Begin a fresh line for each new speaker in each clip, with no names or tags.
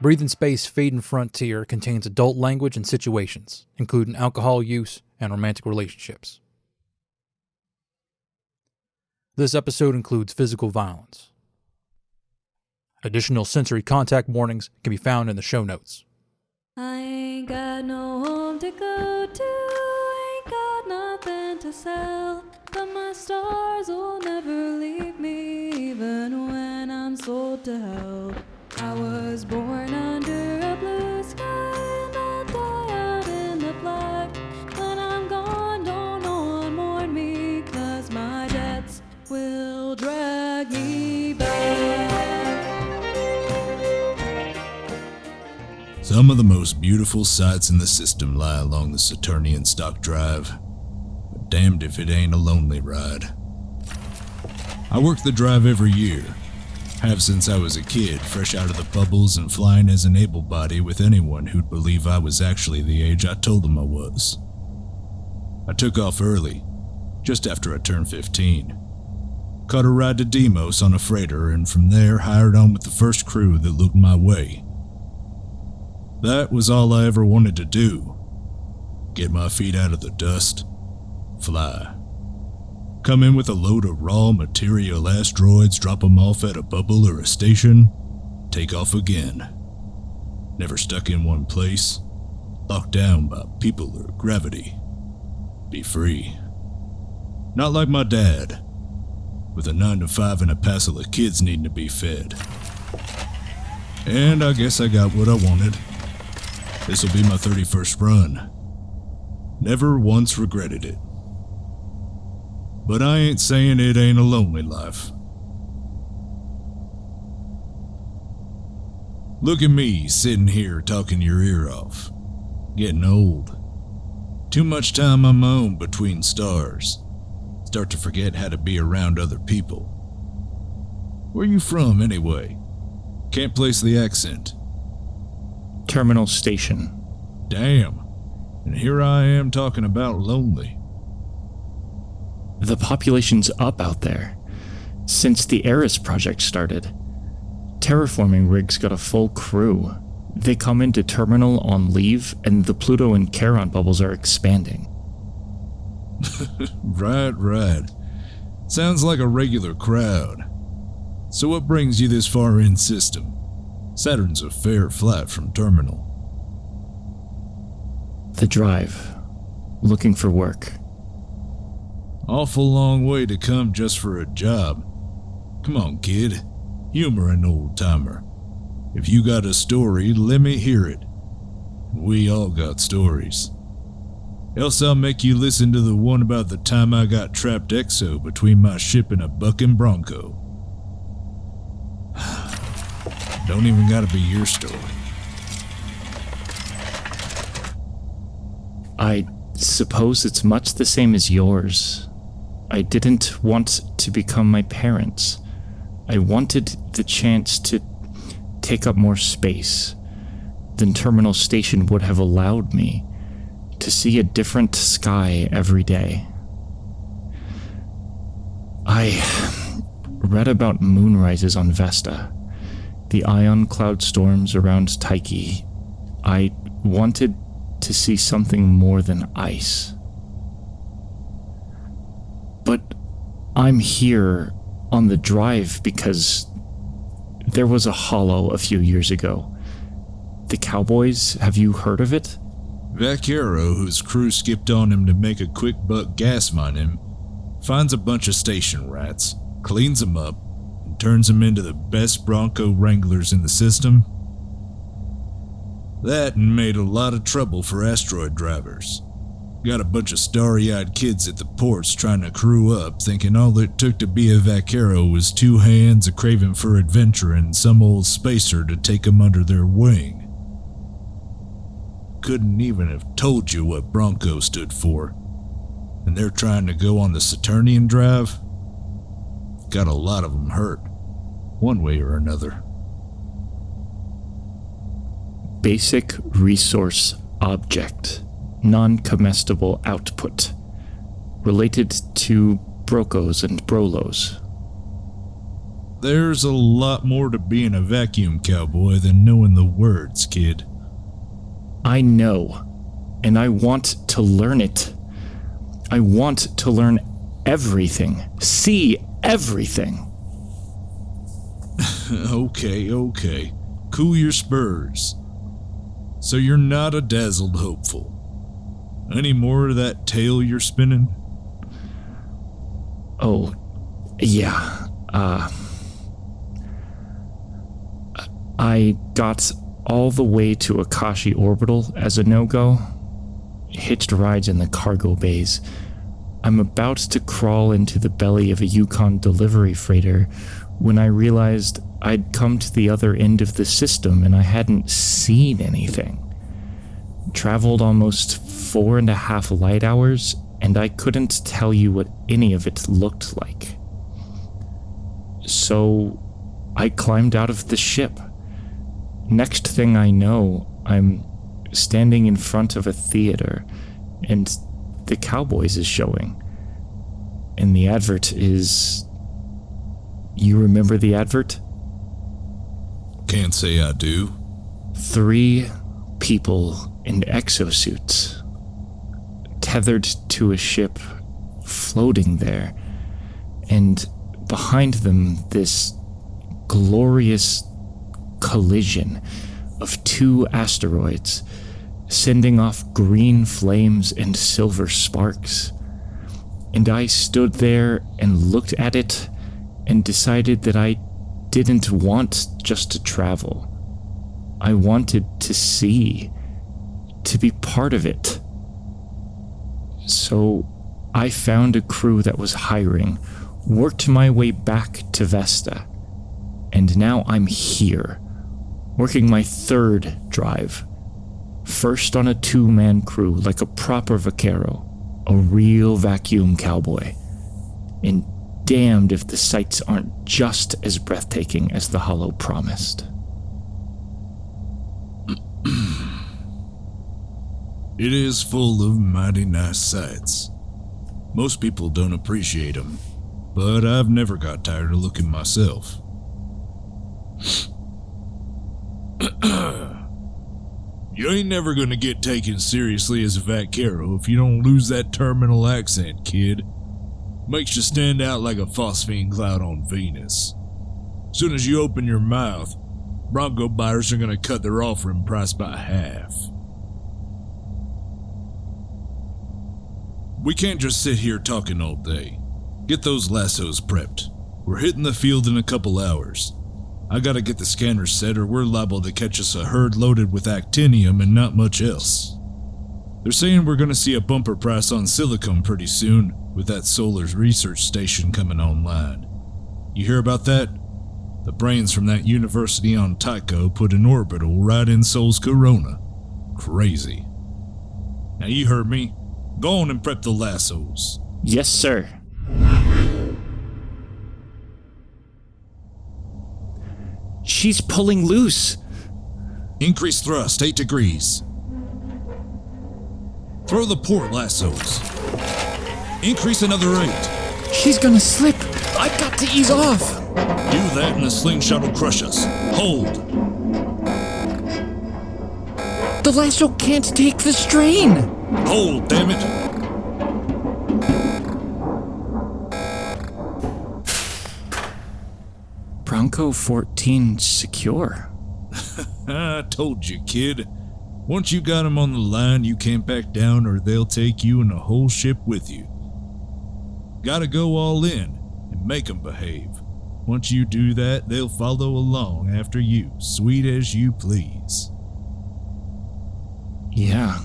Breathing Space Fading Frontier contains adult language and situations, including alcohol use and romantic relationships. This episode includes physical violence. Additional sensory contact warnings can be found in the show notes.
I ain't got no home to go to, ain't got nothing to sell, but my stars will never leave me, even when I'm sold to hell. I was born under a blue sky, and I'll die out in the black. When I'm gone, don't no one mourn me, 'cause my debts will drag me back.
Some of the most beautiful sights in the system lie along the Saturnian Stock Drive, but damned if it ain't a lonely ride. I work the drive every year, have since I was a kid, fresh out of the bubbles and flying as an able-body with anyone who'd believe I was actually the age I told them I was. I took off early, just after I turned 15. Caught a ride to Demos on a freighter, and from there hired on with the first crew that looked my way. That was all I ever wanted to do. Get my feet out of the dust, fly. Come in with a load of raw material asteroids, drop them off at a bubble or a station, take off again. Never stuck in one place, locked down by people or gravity. Be free. Not like my dad, with a 9 to 5 and a passel of kids needing to be fed. And I guess I got what I wanted. This'll be my 31st run. Never once regretted it. But I ain't saying it ain't a lonely life. Look at me sitting here talking your ear off. Getting old. Too much time on my own between stars. Start to forget how to be around other people. Where you from anyway? Can't place the accent.
Terminal Station.
Damn. And here I am talking about lonely.
The population's up out there. Since the Eris project started, terraforming rigs got a full crew. They come into terminal on leave, and the Pluto and Charon bubbles are expanding.
Right. Sounds like a regular crowd. So what brings you this far in system? Saturn's a fair flight from terminal.
The drive. Looking for work.
Awful long way to come just for a job. Come on, kid. Humor an old-timer. If you got a story, let me hear it. We all got stories. Else I'll make you listen to the one about the time I got trapped exo between my ship and a bucking Bronco. Don't even gotta be your story.
I suppose it's much the same as yours. I didn't want to become my parents. I wanted the chance to take up more space than Terminal Station would have allowed me, to see a different sky every day. I read about moonrises on Vesta, the ion cloud storms around Tyche. I wanted to see something more than ice. But I'm here on the drive because there was a hollow a few years ago. The cowboys, have you heard of it?
Vaquero, whose crew skipped on him to make a quick buck gas mine him, finds a bunch of station rats, cleans them up, and turns them into the best Bronco wranglers in the system. That made a lot of trouble for asteroid drivers. Got a bunch of starry-eyed kids at the ports trying to crew up, thinking all it took to be a vaquero was 2 hands, a craving for adventure, and some old spacer to take them under their wing. Couldn't even have told you what BRONCO stood for. And they're trying to go on the Saturnian Drive? Got a lot of them hurt, one way or another.
Basic resource object. Non-comestible output. Related to BRONCOs and BROLOs.
There's a lot more to being a vacuum cowboy than knowing the words, kid.
I know, and I want to learn it. I want to learn everything, see everything.
Okay. Cool your spurs. So you're not a dazzled hopeful. Any more of that tale you're spinning?
Oh, yeah. I got all the way to Akashi Orbital as a no-go. Hitched rides in the cargo bays. I'm about to crawl into the belly of a Yukon delivery freighter when I realized I'd come to the other end of the system and I hadn't seen anything. Traveled almost 4.5 light hours, and I couldn't tell you what any of it looked like. So I climbed out of the ship. Next thing I know, I'm standing in front of a theater, and the Cowboys is showing. And the advert is... You remember the advert?
Can't say I do.
3 people in exosuits, tethered to a ship, floating there, and behind them this glorious collision of 2 asteroids, sending off green flames and silver sparks. And I stood there and looked at it and decided that I didn't want just to travel. I wanted to see, to be part of it. So I found a crew that was hiring, worked my way back to Vesta, and now I'm here, working my 3rd drive. First on a 2-man crew like a proper vaquero, a real vacuum cowboy. And damned if the sights aren't just as breathtaking as the Hollow promised.
It is full of mighty nice sights. Most people don't appreciate them, but I've never got tired of looking myself. You ain't never gonna get taken seriously as a vaquero if you don't lose that terminal accent, kid. Makes you stand out like a phosphine cloud on Venus. Soon as you open your mouth, Bronco buyers are gonna cut their offering price by half. We can't just sit here talking all day. Get those lassos prepped. We're hitting the field in a couple hours. I gotta get the scanners set or we're liable to catch us a herd loaded with actinium and not much else. They're saying we're gonna see a bumper price on silicon pretty soon, with that Solar's research station coming online. You hear about that? The brains from that university on Tycho put an orbital right in Sol's corona. Crazy. Now you heard me. Go on and prep the lassos.
Yes, sir. She's pulling loose.
Increase thrust, 8 degrees. Throw the port lassos. Increase another 8.
She's gonna slip. I've got to ease off.
Do that and the slingshot will crush us. Hold.
The lasso can't take the strain.
Hold, damn it.
Bronco 14 secure.
I told you, kid. Once you got them on the line, you can't back down or they'll take you and the whole ship with you. Gotta go all in and make them behave. Once you do that, they'll follow along after you, sweet as you please.
Yeah.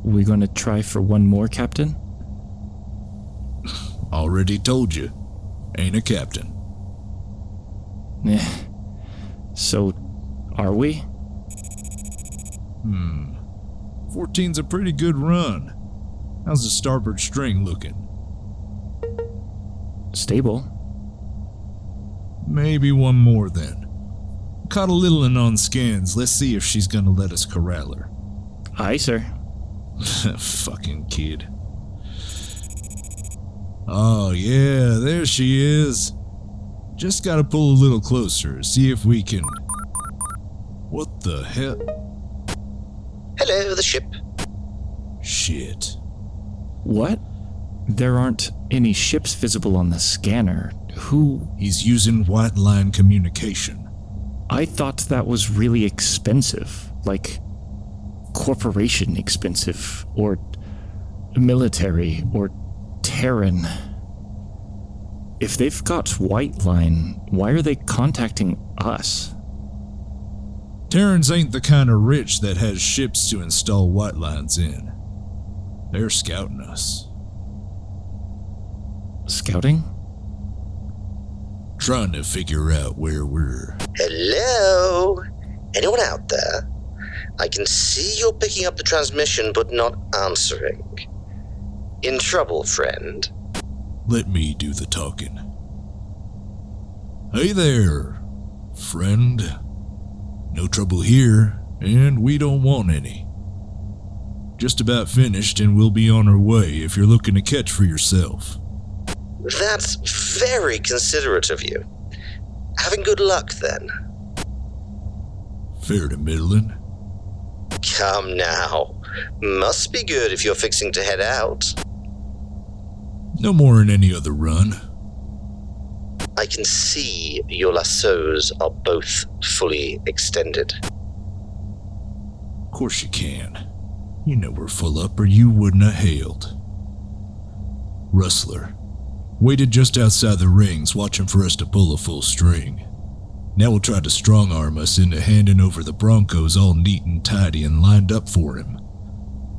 We gonna try for one more, Captain?
Already told you. Ain't a captain.
So, are we?
14's a pretty good run. How's the starboard string looking?
Stable.
Maybe one more then. Caught a little in on scans. Let's see if she's gonna let us corral her.
Aye, sir.
Fucking kid. Oh yeah, there she is. Just gotta pull a little closer, see if we can... What the hell?
Hello, the ship.
Shit.
What? There aren't any ships visible on the scanner. Who?
He's using white line communication.
I thought that was really expensive. Like, corporation expensive, or military, or Terran. If they've got white line, why are they contacting us?
Terrans ain't the kind of rich that has ships to install white lines in. They're scouting us.
Scouting?
Trying to figure out where we're...
Hello? Anyone out there? I can see you're picking up the transmission but not answering. In trouble, friend?
Let me do the talking. Hey there, friend. No trouble here, and we don't want any. Just about finished and we'll be on our way if you're looking to catch for yourself.
That's very considerate of you. Having good luck, then.
Fair to middling.
Come now. Must be good if you're fixing to head out.
No more than any other run.
I can see your lassos are both fully extended.
Of course you can. You know we're full up or you wouldn't have hailed. Rustler. Waited just outside the rings watching for us to pull a full string. Now we'll try to strong-arm us into handing over the BRONCOs all neat and tidy and lined up for him.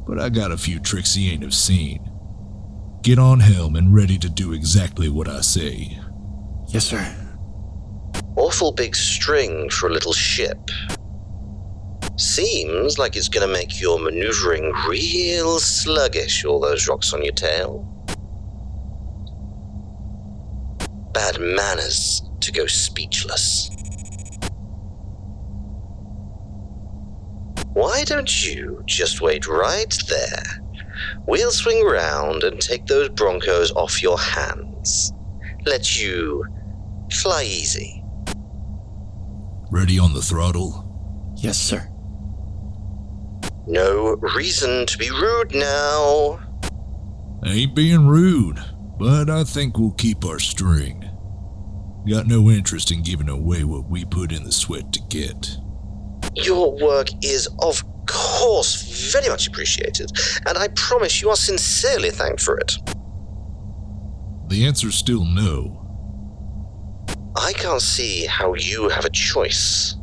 But I got a few tricks he ain't have seen. Get on helm and ready to do exactly what I say.
Yes, sir.
Awful big string for a little ship. Seems like it's gonna make your maneuvering real sluggish, all those rocks on your tail. Bad manners to go speechless. Why don't you just wait right there? We'll swing round and take those BRONCOs off your hands. Let you fly easy.
Ready on the throttle?
Yes, sir.
No reason to be rude now.
Ain't being rude, but I think we'll keep our string. Got no interest in giving away what we put in the sweat to get.
Your work is, of course, very much appreciated, and I promise you are sincerely thanked for it.
The answer's still no.
I can't see how you have a choice.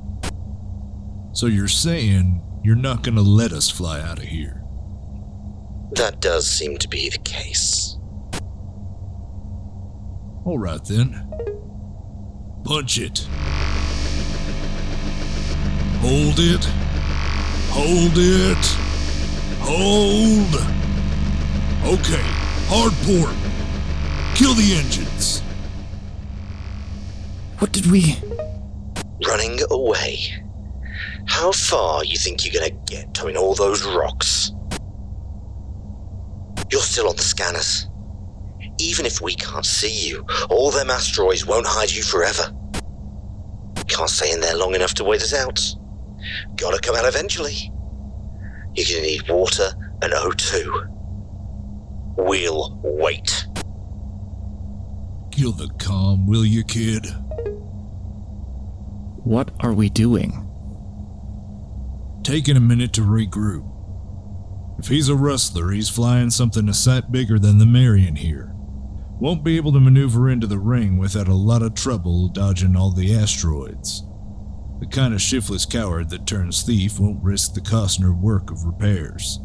So you're saying you're not gonna let us fly out of here?
That does seem to be the case.
All right then. Punch it. Hold it. Hold it. Hold. Okay, hard port. Kill the engines.
What did we...
Running away. How far you think you're gonna get towing all those rocks? You're still on the scanners. Even if we can't see you, all them asteroids won't hide you forever. Can't stay in there long enough to wait us out. Gotta come out eventually. You're gonna need water and O2. We'll wait.
Kill the calm, will you, kid?
What are we doing?
Taking a minute to regroup. If he's a rustler, he's flying something a sight bigger than the Marion here. Won't be able to maneuver into the ring without a lot of trouble dodging all the asteroids. The kind of shiftless coward that turns thief won't risk the cost nor work of repairs.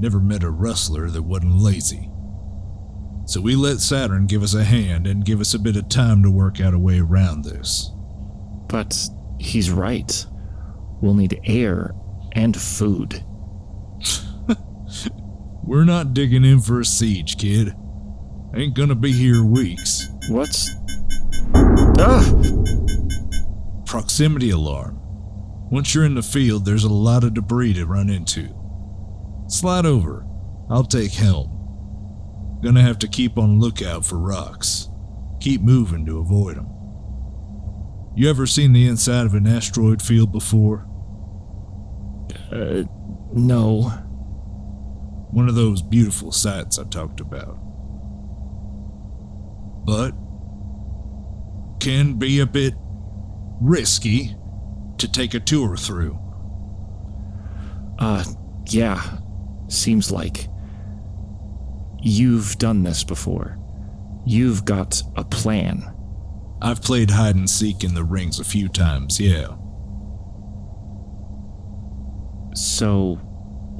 Never met a rustler that wasn't lazy. So we let Saturn give us a hand and give us a bit of time to work out a way around this.
But he's right. We'll need air and food.
We're not digging in for a siege, kid. Ain't gonna be here weeks.
What's... Ah!
Proximity alarm. Once you're in the field, there's a lot of debris to run into. Slide over. I'll take helm. Gonna have to keep on lookout for rocks. Keep moving to avoid them. You ever seen the inside of an asteroid field before?
No.
One of those beautiful sights I talked about. But can be a bit risky to take a tour through.
Yeah. Seems like. You've done this before. You've got a plan.
I've played hide and seek in the rings a few times, yeah.
So,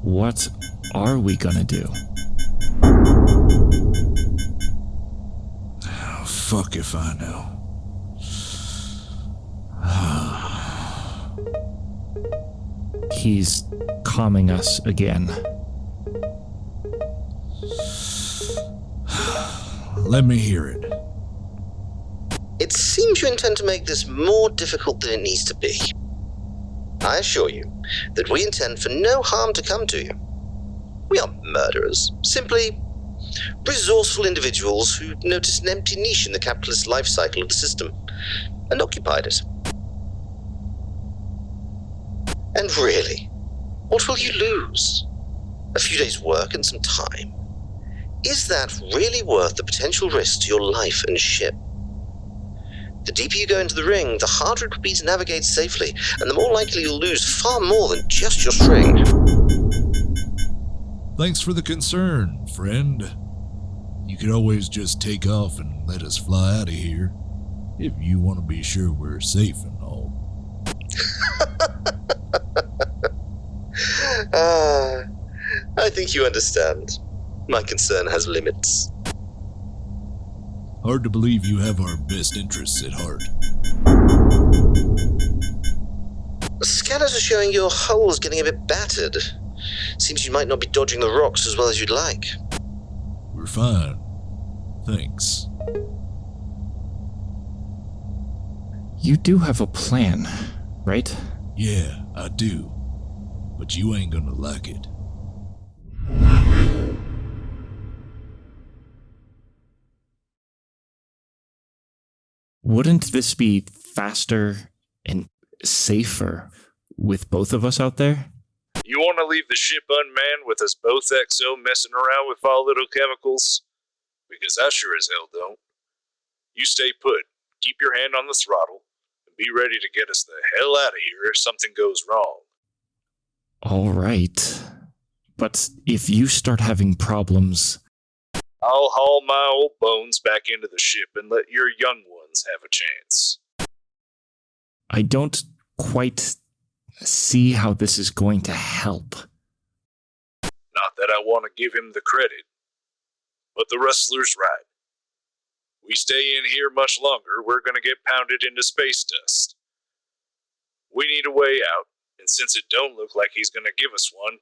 what are we gonna do?
Oh, fuck if I know.
He's calming us again.
Let me hear it.
It seems you intend to make this more difficult than it needs to be. I assure you that we intend for no harm to come to you. We aren't murderers, simply resourceful individuals who noticed an empty niche in the capitalist life cycle of the system and occupied it. And really, what will you lose? A few days' work and some time? Is that really worth the potential risk to your life and ship? The deeper you go into the ring, the harder it will be to navigate safely, and the more likely you'll lose far more than just your string.
Thanks for the concern, friend. You could always just take off and let us fly out of here, if you want to be sure we're safe and all.
I think you understand. My concern has limits.
Hard to believe you have our best interests at heart.
Scanners are showing your hull's getting a bit battered. Seems you might not be dodging the rocks as well as you'd like.
We're fine. Thanks.
You do have a plan, right?
Yeah, I do. But you ain't gonna like it.
Wouldn't this be faster and safer with both of us out there?
You want to leave the ship unmanned with us both XO messing around with volatile chemicals? Because I sure as hell don't. You stay put, keep your hand on the throttle, and be ready to get us the hell out of here if something goes wrong.
All right. But if you start having problems...
I'll haul my old bones back into the ship and let your young ones have a chance.
I don't quite see how this is going to help.
Not that I want to give him the credit, but the rustler's right. We stay in here much longer, we're going to get pounded into space dust. We need a way out, and since it don't look like he's going to give us one,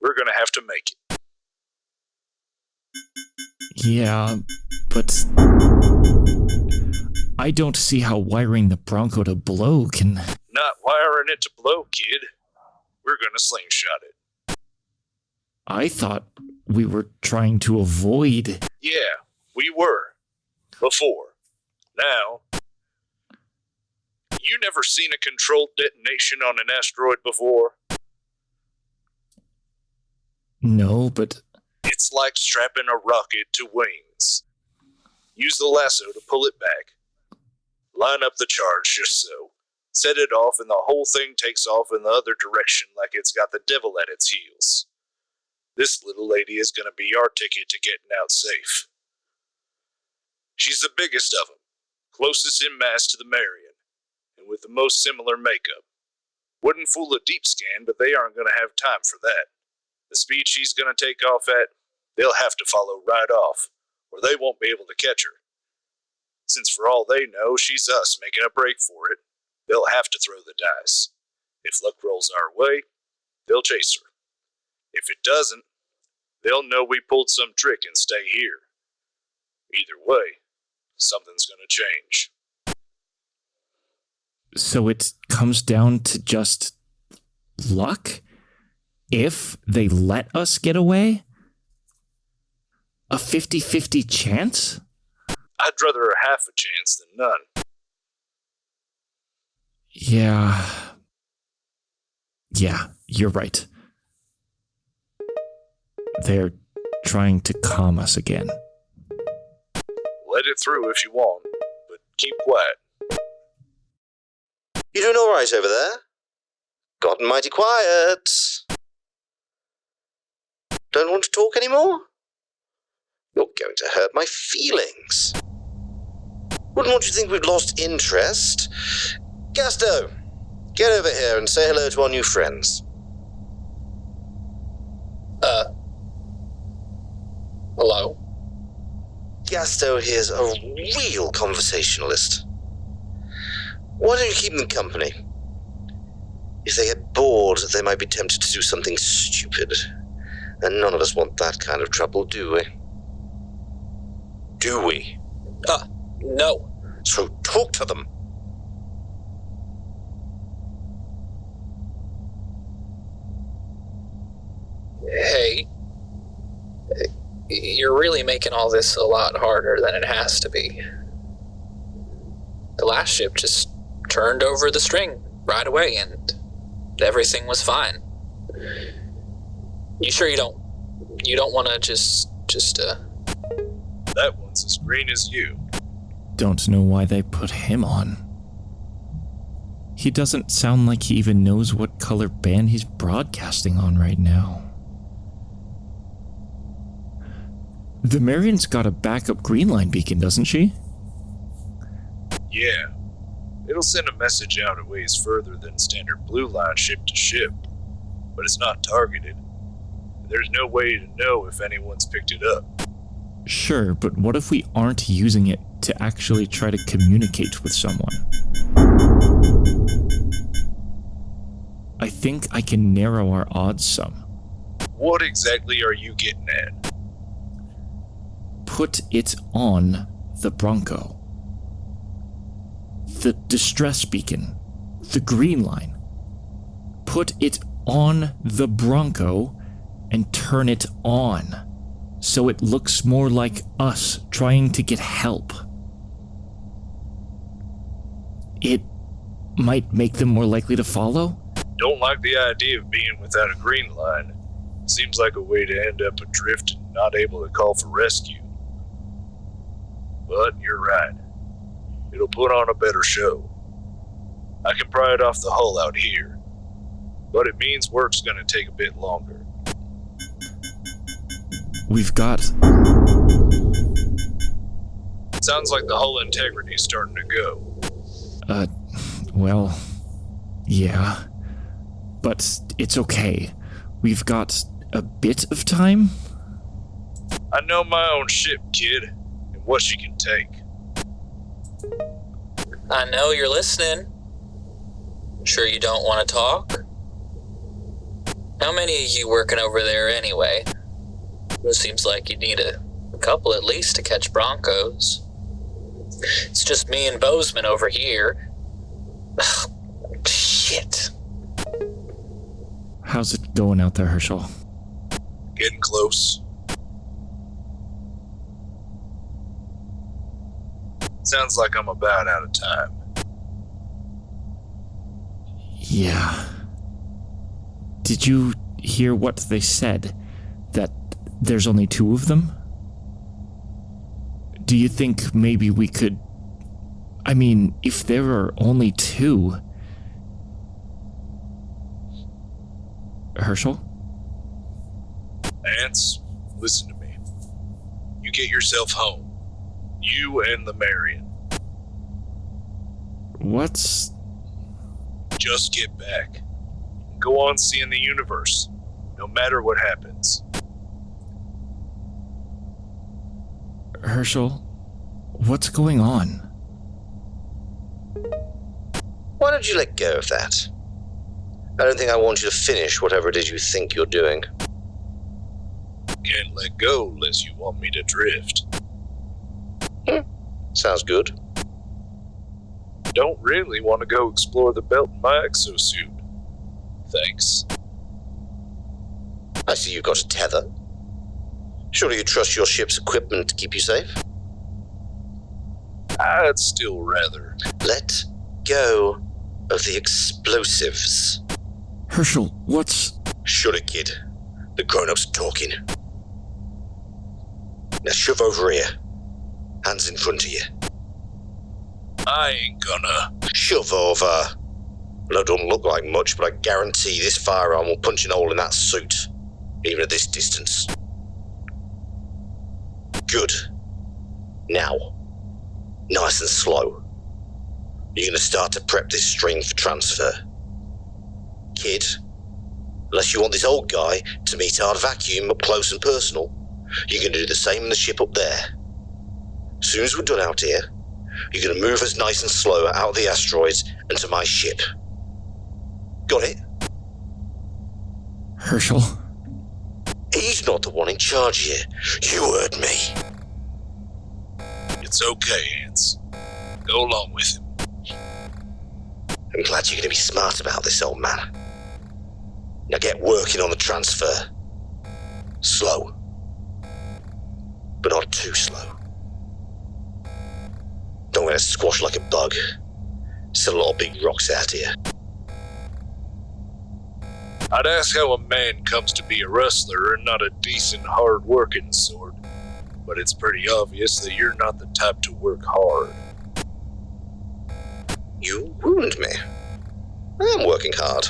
we're going to have to make it.
Yeah, but I don't see how wiring the Bronco to blow can...
Not wiring it to blow, kid. We're going to slingshot it.
I thought we were trying to avoid...
Yeah, we were. Before. Now. You never seen a controlled detonation on an asteroid before?
No, but...
It's like strapping a rocket to wings. Use the lasso to pull it back. Line up the charge just so. Set it off and the whole thing takes off in the other direction like it's got the devil at its heels. This little lady is going to be our ticket to getting out safe. She's the biggest of them, closest in mass to the Marion, and with the most similar makeup. Wouldn't fool a deep scan, but they aren't going to have time for that. The speed she's going to take off at, they'll have to follow right off, or they won't be able to catch her. Since for all they know, she's us making a break for it, they'll have to throw the dice. If luck rolls our way, they'll chase her. If it doesn't, they'll know we pulled some trick and stay here. Either way, something's going to change.
So it comes down to just luck? If they let us get away? A 50-50 chance?
I'd rather a half a chance than none.
Yeah, you're right. They're trying to calm us again.
Let it through if you want, but keep quiet.
You doing all right over there? Gotten mighty quiet. Don't want to talk anymore? You're going to hurt my feelings. Wouldn't want you to think we've lost interest. Gasto, get over here and say hello to our new friends.
Hello?
Gasto here's a real conversationalist. Why don't you keep them company? If they get bored, they might be tempted to do something stupid. And none of us want that kind of trouble, do we? Do we?
No.
So talk to them.
Hey. You're really making all this a lot harder than it has to be. The last ship just turned over the string right away and everything was fine. You sure you don't want to just
That one's as green as you.
Don't know why they put him on. He doesn't sound like he even knows what color band he's broadcasting on right now. The Marian's got a backup green line beacon, doesn't she?
Yeah. It'll send a message out a ways further than standard blue line ship to ship, but it's not targeted. There's no way to know if anyone's picked it up.
Sure, but what if we aren't using it to actually try to communicate with someone? I think I can narrow our odds some.
What exactly are you getting at?
Put it on the Bronco. The distress beacon. The green line. Put it on the Bronco and turn it on so it looks more like us trying to get help. It might make them more likely to follow.
Don't like the idea of being without a green line. Seems like a way to end up adrift and not able to call for rescue. But you're right. It'll put on a better show. I can pry it off the hull out here, but it means work's gonna take a bit longer.
We've got...
Sounds like the hull integrity's starting to go.
Well, yeah. But it's okay. We've got a bit of time?
I know my own ship, kid, and what she can take.
I know you're listening. Sure you don't want to talk? How many of you working over there anyway? It seems like you'd need a couple at least to catch Broncos. It's just me and Boseman over here. Shit.
How's it going out there, Herschel?
Getting close. Sounds like I'm about out of time.
Yeah. Did you hear what they said? That there's only 2 of them? Do you think maybe we could... I mean, if there are only 2... Herschel?
Anse, listen to me. You get yourself home. You and the Marian.
What's...
Just get back. Go on seeing the universe, no matter what happens.
Herschel, what's going on?
Why don't you let go of that? I don't think I want you to finish whatever it is you think you're doing.
Can't let go unless you want me to drift.
Sounds good.
Don't really want to go explore the belt in my exosuit. Thanks.
I see you've got a tether. Surely you trust your ship's equipment to keep you safe?
I'd still rather.
Let go of the explosives.
Herschel, what's...
Shut it, kid. The grown-ups are talking. Now shove over here. Hands in front of you.
I ain't gonna.
Shove over. Well, it don't look like much, but I guarantee this firearm will punch a hole in that suit, even at this distance. Good. Now, nice and slow. You're gonna start to prep this string for transfer. Kid, unless you want this old guy to meet our vacuum up close and personal, you're gonna do the same in the ship up there. As soon as we're done out here, you're gonna move us nice and slow out of the asteroids and to my ship. Got it?
Herschel?
He's not the one in charge here. You heard me.
It's okay, Anse. Go along with him.
I'm glad you're going to be smart about this, old man. Now get working on the transfer. Slow. But not too slow. Don't let it squash like a bug. Still a lot of big rocks out here.
I'd ask how a man comes to be a rustler and not a decent, hard-working sort, but it's pretty obvious that you're not the type to work hard.
You ruined me. I am working hard.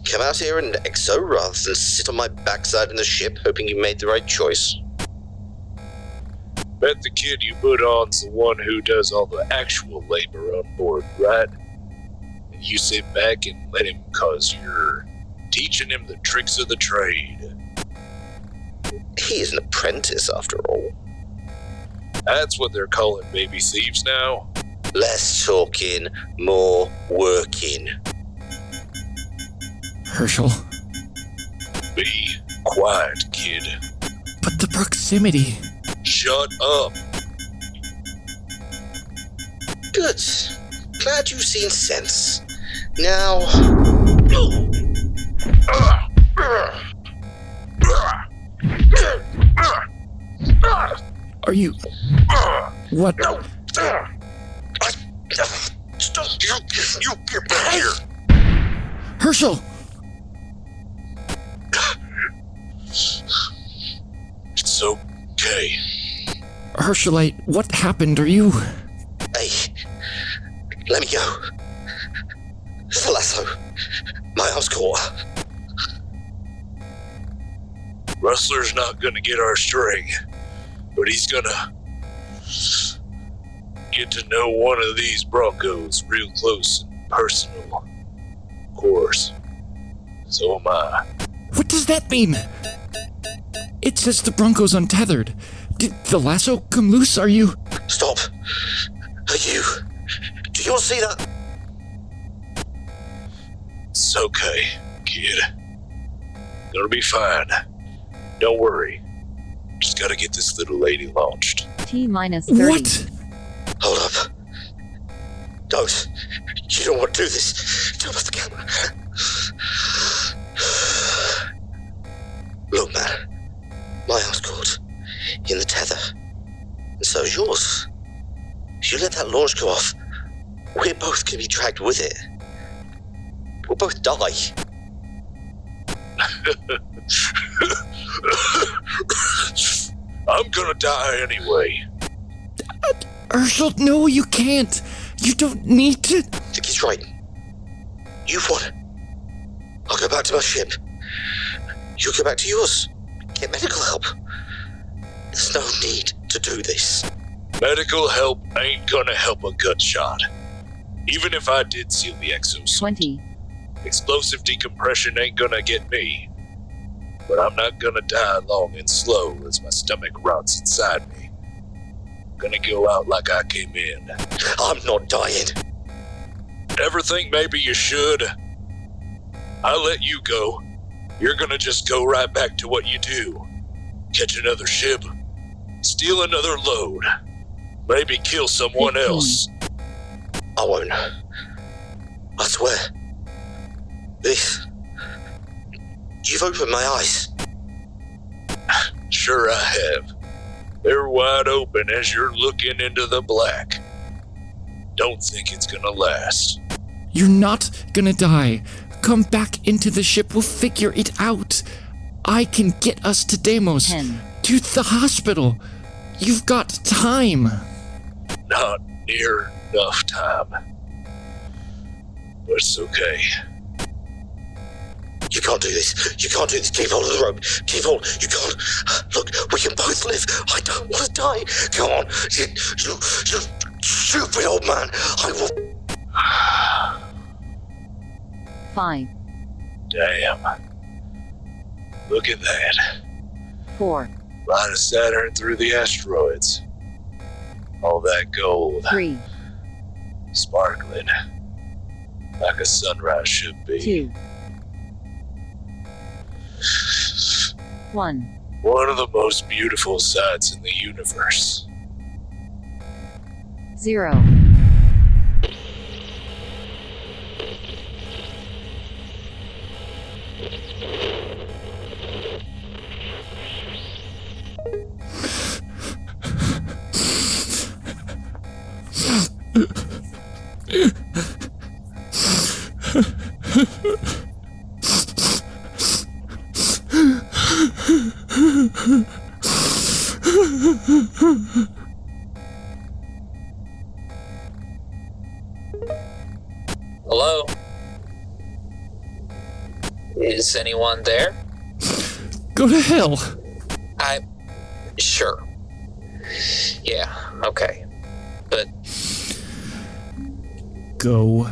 Come out here and exo rather than sit on my backside in the ship hoping you made the right choice.
Bet the kid you put on's the one who does all the actual labor on board, right? And you sit back and let him cause you're teaching him the tricks of the trade.
He is an apprentice, after all.
That's what they're calling baby thieves now.
Less talking, more working.
Herschel?
Be quiet, kid.
But the proximity...
Shut up.
Good. Glad you've seen sense. Now...
Are you... What?
Stop! You get back here!
Herschel!
It's okay.
Herschelite, what happened? Are you...
Hey, let me go. The lasso. My arm's caught.
Rustler's not gonna get our string, but he's gonna get to know one of these BRONCOs real close and personal. Of course. So am I.
What does that mean? It says the BRONCO's untethered. Did the lasso come loose? Are you...
Stop. Are you... Do you want to see that?
It's okay, kid. It'll be fine. Don't worry. Just gotta get this little lady launched.
T-minus 30.
What?
Hold up. Don't. You don't want to do this. Turn off the camera. Look, man. My arm's caught in the tether. And so is yours. If you let that launch go off, we're both going to be dragged with it. We'll both die.
I'm gonna die anyway.
Herschel, no, you can't. You don't need to...
Vic is right. You've won. I'll go back to my ship. You'll go back to yours. Get medical help. There's no need to do this.
Medical help ain't gonna help a gunshot. Even if I did seal the exosuit.
20.
Explosive decompression ain't gonna get me. But I'm not gonna die long and slow as my stomach rots inside me. I'm gonna go out like I came in.
I'm not dying.
Ever think maybe you should? I let you go. You're gonna just go right back to what you do. Catch another ship. Steal another load. Maybe kill someone
15.
else.
I won't. I swear. This... You've opened my eyes.
Sure I have. They're wide open as you're looking into the black. Don't think it's gonna last.
You're not gonna die. Come back into the ship. We'll figure it out. I can get us to Deimos.
10.
To the hospital. You've got time.
Not near enough time. But it's okay.
You can't do this. You can't do this. Keep hold of the rope. Keep hold. You can't. Look, we can both live. I don't want to die. Come on. You stupid old man. I will.
5.
Damn. Look at that.
4.
Line of Saturn through the asteroids. All that gold.
3.
Sparkling. Like a sunrise should be.
2. 1.
One of the most beautiful sights in the universe.
0.
Hello? Is anyone there?
Go to hell.
Sure. Yeah, okay. But
Go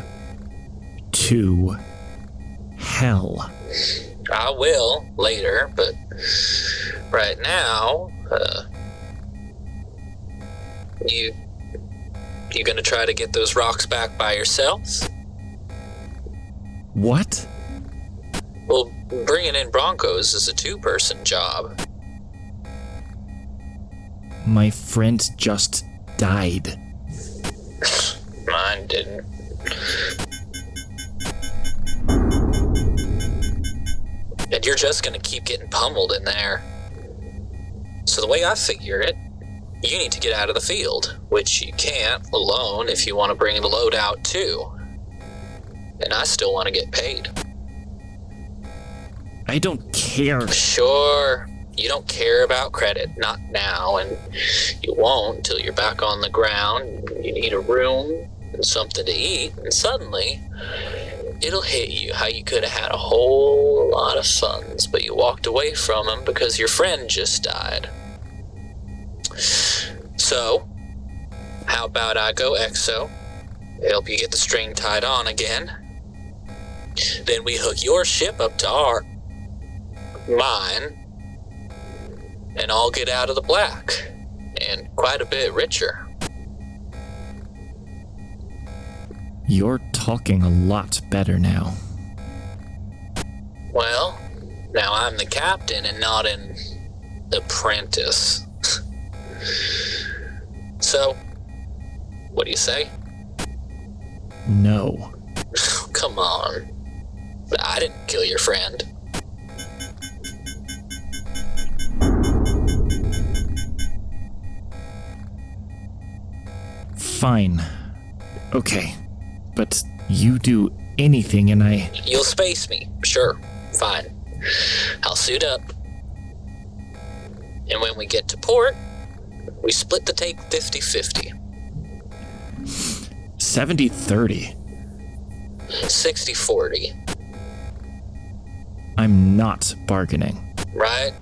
to hell.
I will later, but right now, you gonna try to get those rocks back by yourself?
What?
Well, bringing in BRONCOs is a 2-person job.
My friend just died.
Mine didn't. And you're just gonna keep getting pummeled in there. So the way I figure it, you need to get out of the field, which you can't alone if you want to bring the load out too. And I still want to get paid.
I don't care.
Sure, you don't care about credit, not now, and you won't until you're back on the ground. You need a room and something to eat, and suddenly it'll hit you how you could have had a whole lot of funds, but you walked away from them because your friend just died. So, how about I go exo, help you get the string tied on again, then we hook your ship up to mine, and I'll get out of the black, and quite a bit richer.
You're talking a lot better now.
Well, now I'm the captain and not an apprentice. So, what do you say?
No.
Come on. I didn't kill your friend.
Fine. Okay. But you do anything and I...
You'll space me. Sure. Fine. I'll suit up. And when we get to port, we split the take 50-50.
70-30.
60-40.
I'm not bargaining.
Right?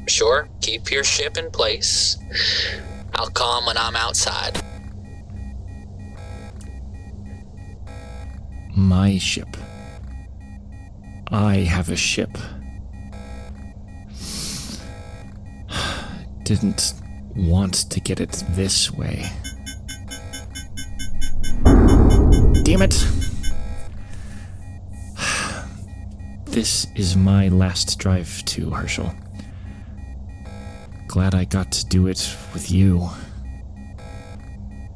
Sure. Keep your ship in place. I'll call 'em when I'm outside.
My ship. I have a ship. Didn't want to get it this way. Damn it! This is my last drive too, Herschel. Glad I got to do it with you.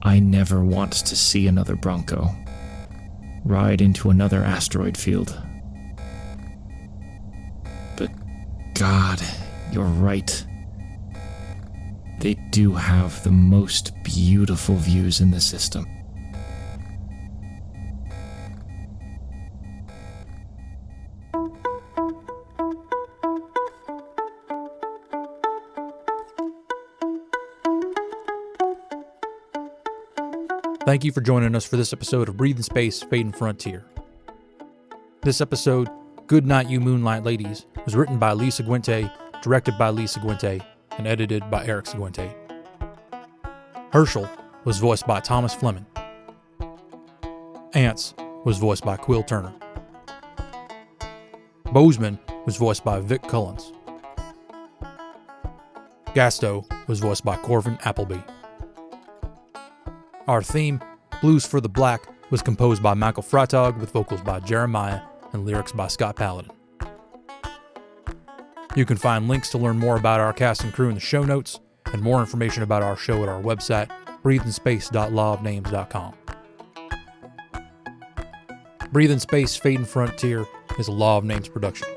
I never want to see another Bronco. Ride into another asteroid field. But God, you're right. They do have the most beautiful views in the system.
Thank you for joining us for this episode of Breathe in Space, Fading Frontier. This episode, Goodnight, You Moonlight Ladies, was written by Lee Seguinte, directed by Lee Seguinte, and edited by Erik Seguinte. Herschel was voiced by Thomas Flemming. Anse was voiced by Quill Turner. Boseman was voiced by Vic Collins. Gasto was voiced by Corvyn Appleby. Our theme, Blues for the Black, was composed by Michael Freitag with vocals by Jeremiah and lyrics by Scott Paladin. You can find links to learn more about our cast and crew in the show notes, and more information about our show at our website, breatheinspace.lawofnames.com. Breathe in Space, Fading Frontier is a Law of Names production.